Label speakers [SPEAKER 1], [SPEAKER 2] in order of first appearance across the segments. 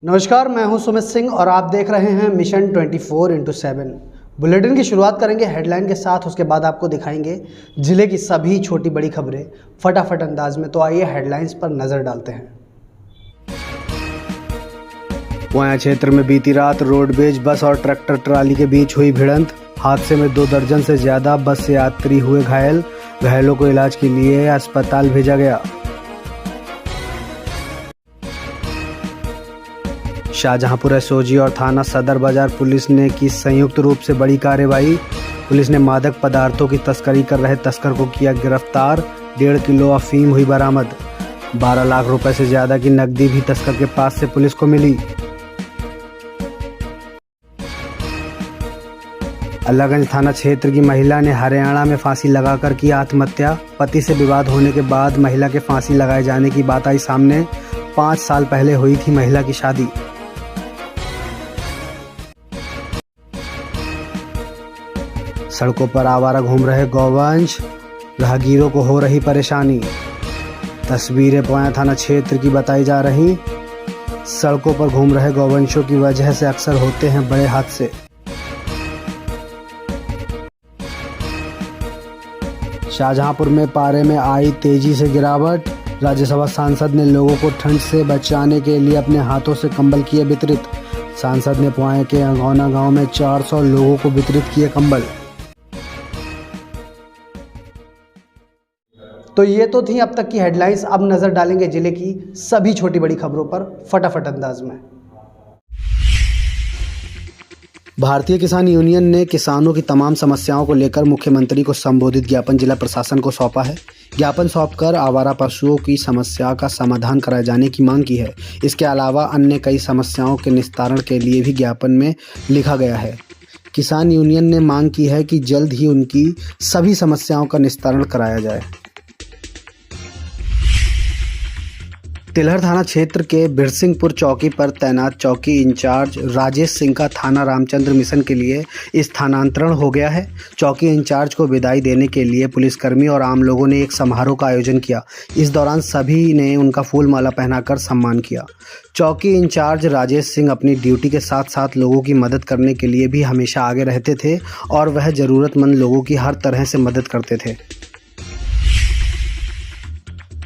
[SPEAKER 1] नमस्कार, मैं हूं सुमित सिंह और आप देख रहे हैं मिशन 24x7। बुलेटिन की शुरुआत करेंगे हेडलाइन के साथ, उसके बाद आपको दिखाएंगे जिले की सभी छोटी बड़ी खबरें फटाफट अंदाज में। तो आइए हेडलाइंस पर नजर डालते हैं। पुआया क्षेत्र में बीती रात रोडवेज बस और ट्रैक्टर ट्राली के बीच हुई भिड़ंत। हादसे में 2 दर्जन से ज्यादा बस यात्री हुए घायल। घायलों को इलाज के लिए अस्पताल भेजा गया। शाहजहांपुर एसओजी और थाना सदर बाजार पुलिस ने की संयुक्त रूप से बड़ी कार्रवाई। पुलिस ने मादक पदार्थों की तस्करी कर रहे तस्कर को किया गिरफ्तार। 1.5 किलो अफीम हुई बरामद। 12 लाख रुपए से ज्यादा की नकदी भी तस्कर के पास से पुलिस को मिली। अल्लाहगंज थाना क्षेत्र की महिला ने हरियाणा में फांसी लगाकर की आत्महत्या। पति से विवाद होने के बाद महिला के फांसी लगाए जाने की बात आई सामने। 5 साल पहले हुई थी महिला की शादी। सड़कों पर आवारा घूम रहे गौवंश, राहगीरों को हो रही परेशानी। तस्वीरें पुआया थाना क्षेत्र की बताई जा रही। सड़कों पर घूम रहे गौवंशों की वजह से अक्सर होते हैं बड़े हादसे। शाहजहांपुर में पारे में आई तेजी से गिरावट। राज्यसभा सांसद ने लोगों को ठंड से बचाने के लिए अपने हाथों से कंबल किए वितरित। सांसद ने पुआया के अंगौना गांव में 400 लोगों को वितरित किए कंबल। तो ये तो थी अब तक की हेडलाइंस। अब नजर डालेंगे जिले की सभी छोटी बड़ी खबरों पर फटाफट अंदाज में। भारतीय किसान यूनियन ने किसानों की तमाम समस्याओं को लेकर मुख्यमंत्री को संबोधित ज्ञापन जिला प्रशासन को सौंपा है। ज्ञापन सौंपकर आवारा पशुओं की समस्या का समाधान कराए जाने की मांग की है। इसके अलावा अन्य कई समस्याओं के निस्तारण के लिए भी ज्ञापन में लिखा गया है। किसान यूनियन ने मांग की है कि जल्द ही उनकी सभी समस्याओं का निस्तारण कराया जाए। तिलहर थाना क्षेत्र के बिरसिंहपुर चौकी पर तैनात चौकी इंचार्ज राजेश सिंह का थाना रामचंद्र मिशन के लिए स्थानांतरण हो गया है। चौकी इंचार्ज को विदाई देने के लिए पुलिसकर्मी और आम लोगों ने एक समारोह का आयोजन किया। इस दौरान सभी ने उनका फूल माला पहनाकर सम्मान किया। चौकी इंचार्ज राजेश सिंह अपनी ड्यूटी के साथ साथ लोगों की मदद करने के लिए भी हमेशा आगे रहते थे और वह ज़रूरतमंद लोगों की हर तरह से मदद करते थे।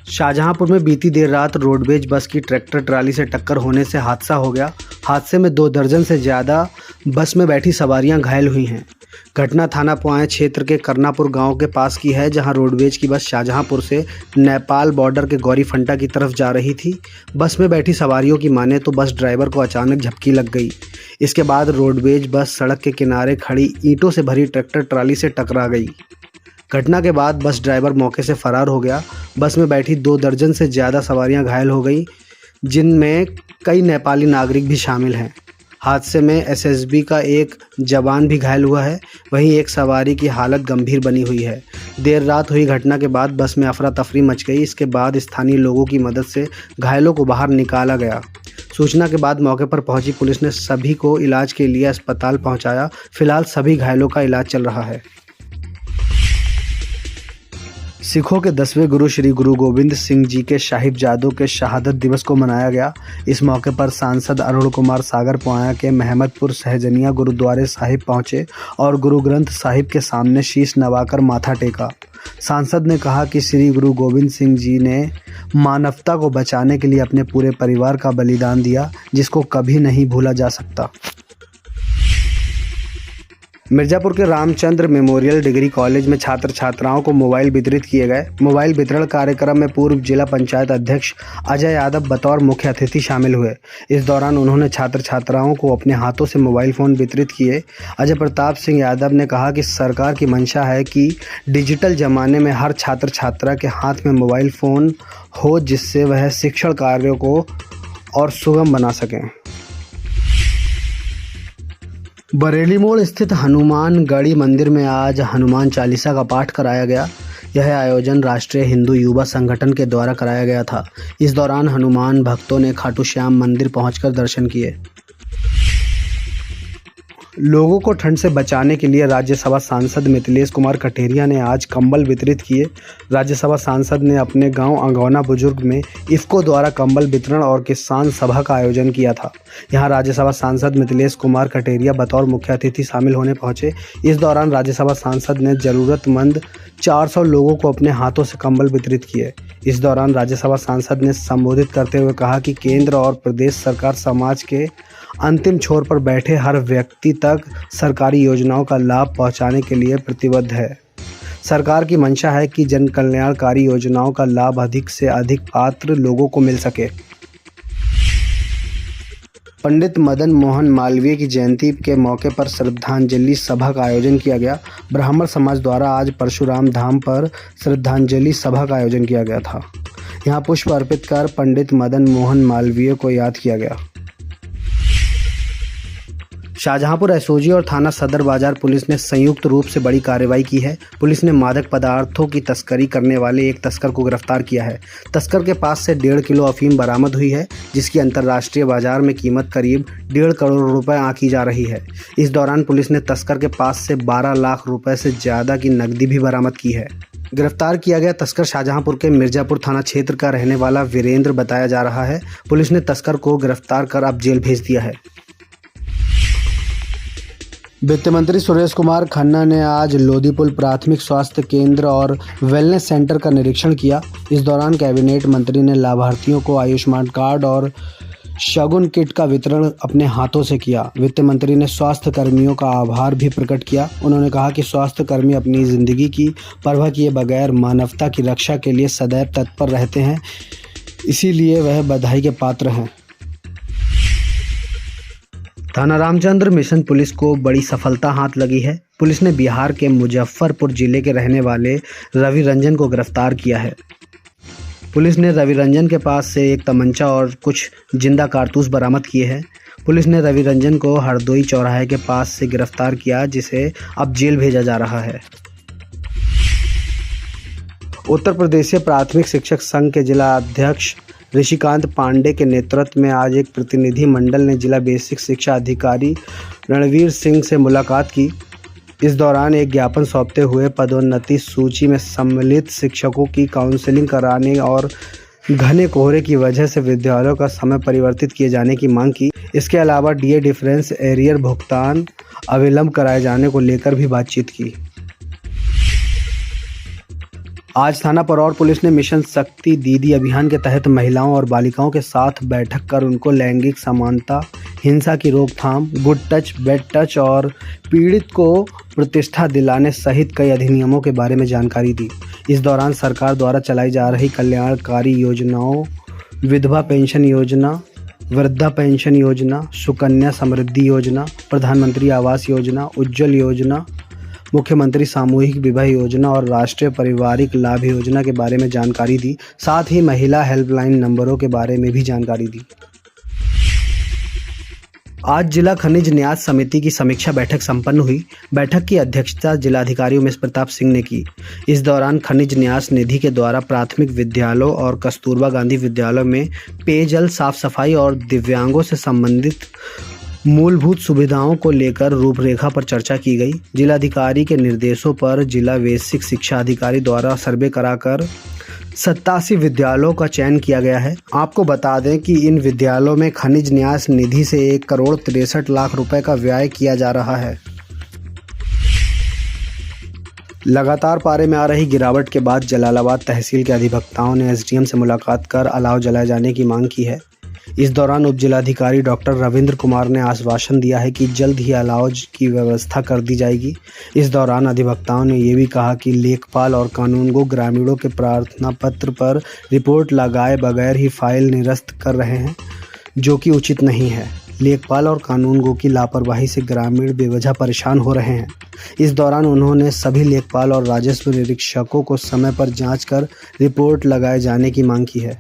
[SPEAKER 1] शाहजहांपुर में बीती देर रात रोडवेज बस की ट्रैक्टर ट्राली से टक्कर होने से हादसा हो गया। हादसे में 2 दर्जन से ज़्यादा बस में बैठी सवारियां घायल हुई हैं। घटना थाना पुआया क्षेत्र के करनापुर गांव के पास की है, जहां रोडवेज की बस शाहजहांपुर से नेपाल बॉर्डर के गौरीफंटा की तरफ जा रही थी। बस में बैठी सवारियों की माने तो बस ड्राइवर को अचानक झपकी लग गई। इसके बाद रोडवेज बस सड़क के किनारे खड़ी ईंटों से भरी ट्रैक्टर ट्राली से टकरा गई। घटना के बाद बस ड्राइवर मौके से फरार हो गया। बस में बैठी 2 दर्जन से ज़्यादा सवारियां घायल हो गई, जिनमें कई नेपाली नागरिक भी शामिल हैं। हादसे में एसएसबी का एक जवान भी घायल हुआ है। वहीं एक सवारी की हालत गंभीर बनी हुई है। देर रात हुई घटना के बाद बस में अफरा तफरी मच गई। इसके बाद स्थानीय लोगों की मदद से घायलों को बाहर निकाला गया। सूचना के बाद मौके पर पहुंची पुलिस ने सभी को इलाज के लिए अस्पताल पहुंचाया। फिलहाल सभी घायलों का इलाज चल रहा है। सिखों के 10वें गुरु श्री गुरु गोविंद सिंह जी के साहिबजादों के शहादत दिवस को मनाया गया। इस मौके पर सांसद अरुण कुमार सागर पुआया के महमदपुर सहजनिया गुरुद्वारे साहिब पहुंचे और गुरु ग्रंथ साहिब के सामने शीश नवाकर माथा टेका। सांसद ने कहा कि श्री गुरु गोविंद सिंह जी ने मानवता को बचाने के लिए अपने पूरे परिवार का बलिदान दिया, जिसको कभी नहीं भूला जा सकता। मिर्जापुर के रामचंद्र मेमोरियल डिग्री कॉलेज में छात्र छात्राओं को मोबाइल वितरित किए गए। मोबाइल वितरण कार्यक्रम में पूर्व जिला पंचायत अध्यक्ष अजय यादव बतौर मुख्य अतिथि शामिल हुए। इस दौरान उन्होंने छात्र छात्राओं को अपने हाथों से मोबाइल फ़ोन वितरित किए। अजय प्रताप सिंह यादव ने कहा कि सरकार की मंशा है कि डिजिटल ज़माने में हर छात्र छात्रा के हाथ में मोबाइल फ़ोन हो, जिससे वह शिक्षण कार्यों को और सुगम बना सकें। बरेली मोड़ स्थित हनुमानगढ़ी मंदिर में आज हनुमान चालीसा का पाठ कराया गया। यह आयोजन राष्ट्रीय हिंदू युवा संगठन के द्वारा कराया गया था। इस दौरान हनुमान भक्तों ने खाटू श्याम मंदिर पहुंचकर दर्शन किए। लोगों को ठंड से बचाने के लिए राज्यसभा सांसद मिथिलेश कुमार कठेरिया ने आज कंबल वितरित किए। राज्यसभा सांसद ने अपने गांव अंगौना बुजुर्ग में इफ़को द्वारा कंबल वितरण और किसान सभा का आयोजन किया था। यहां राज्यसभा सांसद मिथिलेश कुमार कठेरिया बतौर मुख्य अतिथि शामिल होने पहुंचे। इस दौरान राज्यसभा सांसद ने ज़रूरतमंद 400 लोगों को अपने हाथों से कंबल वितरित किए। इस दौरान राज्यसभा सांसद ने संबोधित करते हुए कहा कि केंद्र और प्रदेश सरकार समाज के अंतिम छोर पर बैठे हर व्यक्ति तक सरकारी योजनाओं का लाभ पहुंचाने के लिए प्रतिबद्ध है। सरकार की मंशा है कि जन कल्याणकारी योजनाओं का लाभ अधिक से अधिक पात्र लोगों को मिल सके। पंडित मदन मोहन मालवीय की जयंती के मौके पर श्रद्धांजलि सभा का आयोजन किया गया। ब्राह्मण समाज द्वारा आज परशुराम धाम पर श्रद्धांजलि सभा का आयोजन किया गया था। यहां पुष्प अर्पित कर पंडित मदन मोहन मालवीय को याद किया गया। शाहजहांपुर एसओजी और थाना सदर बाजार पुलिस ने संयुक्त रूप से बड़ी कार्रवाई की है। पुलिस ने मादक पदार्थों की तस्करी करने वाले एक तस्कर को गिरफ्तार किया है। तस्कर के पास से 1.5 किलो अफीम बरामद हुई है, जिसकी अंतर्राष्ट्रीय बाजार में कीमत करीब 1.5 करोड़ रुपए आंकी जा रही है। इस दौरान पुलिस ने तस्कर के पास से 12 लाख रुपए से ज़्यादा की नकदी भी बरामद की है। गिरफ्तार किया गया तस्कर शाहजहांपुर के मिर्जापुर थाना क्षेत्र का रहने वाला वीरेंद्र बताया जा रहा है। पुलिस ने तस्कर को गिरफ्तार कर अब जेल भेज दिया है। वित्त मंत्री सुरेश कुमार खन्ना ने आज लोदीपुल प्राथमिक स्वास्थ्य केंद्र और वेलनेस सेंटर का निरीक्षण किया। इस दौरान कैबिनेट मंत्री ने लाभार्थियों को आयुष्मान कार्ड और शगुन किट का वितरण अपने हाथों से किया। वित्त मंत्री ने स्वास्थ्य कर्मियों का आभार भी प्रकट किया। उन्होंने कहा कि स्वास्थ्य कर्मी अपनी जिंदगी की परवाह किए बगैर मानवता की रक्षा के लिए सदैव तत्पर रहते हैं, इसीलिए वह बधाई के पात्र हैं। थाना रामचंद्र मिशन पुलिस को बड़ी सफलता हाथ लगी है। पुलिस ने बिहार के मुजफ्फरपुर जिले के रहने वाले रवि रंजन को गिरफ्तार किया है। पुलिस ने रवि रंजन के पास से एक तमंचा और कुछ जिंदा कारतूस बरामद किए हैं। पुलिस ने रवि रंजन को हरदोई चौराहे के पास से गिरफ्तार किया, जिसे अब जेल भेजा जा रहा है। उत्तर प्रदेशीय प्राथमिक शिक्षक संघ के जिला अध्यक्ष ऋषिकांत पांडे के नेतृत्व में आज एक प्रतिनिधि मंडल ने जिला बेसिक शिक्षा अधिकारी रणवीर सिंह से मुलाकात की। इस दौरान एक ज्ञापन सौंपते हुए पदोन्नति सूची में सम्मिलित शिक्षकों की काउंसलिंग कराने और घने कोहरे की वजह से विद्यालयों का समय परिवर्तित किए जाने की मांग की। इसके अलावा डीए डिफरेंस एरियर भुगतान अविलंब कराए जाने को लेकर भी बातचीत की। आज थाना परौर पुलिस ने मिशन शक्ति दीदी अभियान के तहत महिलाओं और बालिकाओं के साथ बैठक कर उनको लैंगिक समानता, हिंसा की रोकथाम, गुड टच, बैड टच और पीड़ित को प्रतिष्ठा दिलाने सहित कई अधिनियमों के बारे में जानकारी दी। इस दौरान सरकार द्वारा चलाई जा रही कल्याणकारी योजनाओं, विधवा पेंशन योजना, वृद्धा पेंशन योजना, सुकन्या समृद्धि योजना, प्रधानमंत्री आवास योजना, उज्ज्वल योजना, मुख्यमंत्री सामूहिक विवाह योजना और राष्ट्रीय पारिवारिक लाभ योजना के बारे में जानकारी दी। साथ ही महिला हेल्पलाइन नंबरों के बारे में भी जानकारी दी। आज जिला खनिज न्यास समिति की समीक्षा बैठक संपन्न हुई। बैठक की अध्यक्षता जिलाधिकारी उमेश प्रताप सिंह ने की। इस दौरान खनिज न्यास निधि के द्वारा प्राथमिक विद्यालयों और कस्तूरबा गांधी विद्यालयों में पेयजल, साफ सफाई और दिव्यांगों से संबंधित मूलभूत सुविधाओं को लेकर रूपरेखा पर चर्चा की गई। जिलाधिकारी के निर्देशों पर जिला बेसिक शिक्षा अधिकारी द्वारा सर्वे कराकर 87 विद्यालयों का चयन किया गया है। आपको बता दें कि इन विद्यालयों में खनिज न्यास निधि से 1 करोड़ 63 लाख रुपए का व्यय किया जा रहा है। लगातार पारे में आ रही गिरावट के बाद जलालाबाद तहसील के अधिवक्ताओं ने एसडीएम से मुलाकात कर अलाव जलाए जाने की मांग की है। इस दौरान उप जिलाधिकारी डॉक्टर रविंद्र कुमार ने आश्वासन दिया है कि जल्द ही अलाव की व्यवस्था कर दी जाएगी। इस दौरान अधिवक्ताओं ने ये भी कहा कि लेखपाल और कानूनगो ग्रामीणों के प्रार्थना पत्र पर रिपोर्ट लगाए बगैर ही फाइल निरस्त कर रहे हैं, जो कि उचित नहीं है। लेखपाल और कानूनगो की लापरवाही से ग्रामीण बेवजह परेशान हो रहे हैं। इस दौरान उन्होंने सभी लेखपाल और राजस्व निरीक्षकों को समय पर जांच कर रिपोर्ट लगाए जाने की मांग की है।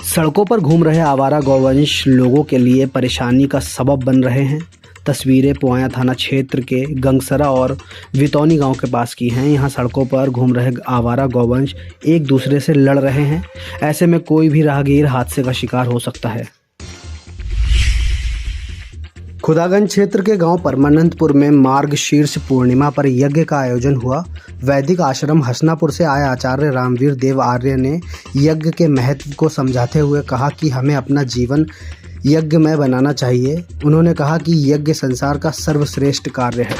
[SPEAKER 1] सड़कों पर घूम रहे आवारा गौवंश लोगों के लिए परेशानी का सबब बन रहे हैं। तस्वीरें पोया थाना क्षेत्र के गंगसरा और वितौनी गांव के पास की हैं। यहां सड़कों पर घूम रहे आवारा गौवंश एक दूसरे से लड़ रहे हैं। ऐसे में कोई भी राहगीर हादसे का शिकार हो सकता है। खुदागंज क्षेत्र के गांव परमानंदपुर में मार्गशीर्ष पूर्णिमा पर यज्ञ का आयोजन हुआ। वैदिक आश्रम हसनापुर से आए आचार्य रामवीर देव आर्य ने यज्ञ के महत्व को समझाते हुए कहा कि हमें अपना जीवन यज्ञमय बनाना चाहिए। उन्होंने कहा कि यज्ञ संसार का सर्वश्रेष्ठ कार्य है।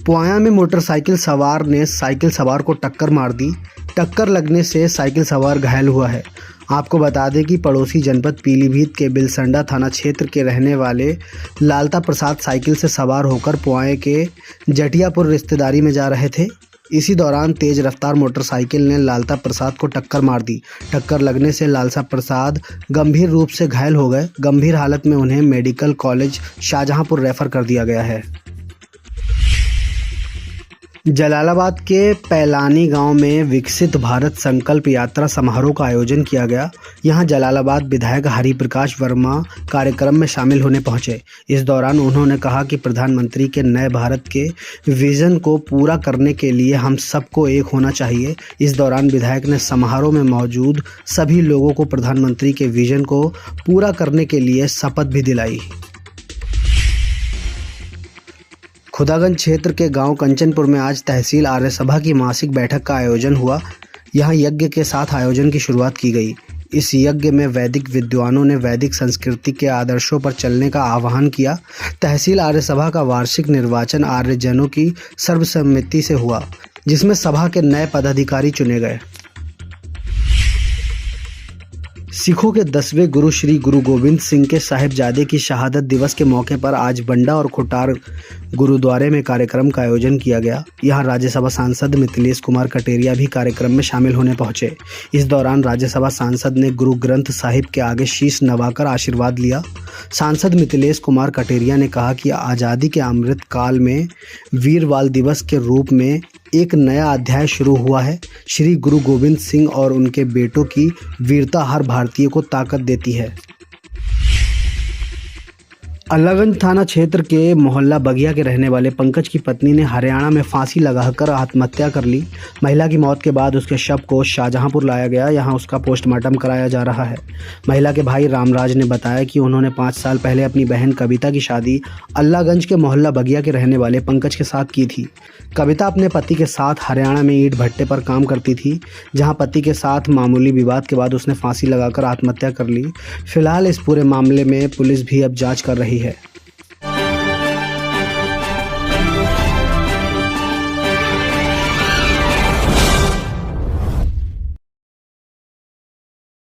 [SPEAKER 1] पुआया में मोटरसाइकिल सवार ने साइकिल सवार को टक्कर मार दी। टक्कर लगने से साइकिल सवार घायल हुआ है। आपको बता दें कि पड़ोसी जनपद पीलीभीत के बिलसंडा थाना क्षेत्र के रहने वाले लालता प्रसाद साइकिल से सवार होकर पुआए के जटियापुर रिश्तेदारी में जा रहे थे। इसी दौरान तेज रफ्तार मोटरसाइकिल ने लालता प्रसाद को टक्कर मार दी। टक्कर लगने से लालता प्रसाद गंभीर रूप से घायल हो गए। गंभीर हालत में उन्हें मेडिकल कॉलेज शाहजहांपुर रेफर कर दिया गया है। जलालाबाद के पैलानी गांव में विकसित भारत संकल्प यात्रा समारोह का आयोजन किया गया। यहां जलालाबाद विधायक हरिप्रकाश वर्मा कार्यक्रम में शामिल होने पहुंचे। इस दौरान उन्होंने कहा कि प्रधानमंत्री के नए भारत के विजन को पूरा करने के लिए हम सबको एक होना चाहिए। इस दौरान विधायक ने समारोह में मौजूद सभी लोगों को प्रधानमंत्री के विजन को पूरा करने के लिए शपथ भी दिलाई। खुदागंज क्षेत्र के गांव कंचनपुर में आज तहसील आर्य सभा की मासिक बैठक का आयोजन हुआ। यहां यज्ञ के साथ आयोजन की शुरुआत की गई। इस यज्ञ में वैदिक विद्वानों ने वैदिक संस्कृति के आदर्शों पर चलने का आह्वान किया। तहसील आर्य सभा का वार्षिक निर्वाचन आर्यजनों की सर्वसम्मति से हुआ, जिसमें सभा के नए पदाधिकारी चुने गए। सिखों के 10वें गुरु श्री गुरु गोविंद सिंह के साहिबजादे की शहादत दिवस के मौके पर आज बंडा और खुटार गुरुद्वारे में कार्यक्रम का आयोजन किया गया। यहां राज्यसभा सांसद मिथिलेश कुमार कटेरिया भी कार्यक्रम में शामिल होने पहुंचे। इस दौरान राज्यसभा सांसद ने गुरु ग्रंथ साहिब के आगे शीश नवाकर आशीर्वाद लिया। सांसद मिथिलेश कुमार कटेरिया ने कहा कि आज़ादी के अमृत काल में वीर बाल दिवस के रूप में एक नया अध्याय शुरू हुआ है। श्री गुरु गोविंद सिंह और उनके बेटों की वीरता हर भारतीय को ताकत देती है। अल्लाहगंज थाना क्षेत्र के मोहल्ला बगिया के रहने वाले पंकज की पत्नी ने हरियाणा में फांसी लगाकर आत्महत्या कर ली। महिला की मौत के बाद उसके शव को शाहजहांपुर लाया गया। यहां उसका पोस्टमार्टम कराया जा रहा है। महिला के भाई रामराज ने बताया कि उन्होंने 5 साल पहले अपनी बहन कविता की शादी अल्लाहगंज के मोहल्ला बगिया के रहने वाले पंकज के साथ की थी। कविता अपने पति के साथ हरियाणा में ईंट भट्टे पर काम करती थी, जहां पति के साथ मामूली विवाद के बाद उसने फांसी लगाकर आत्महत्या कर ली। फिलहाल इस पूरे मामले में पुलिस भी अब जांच कर रही है।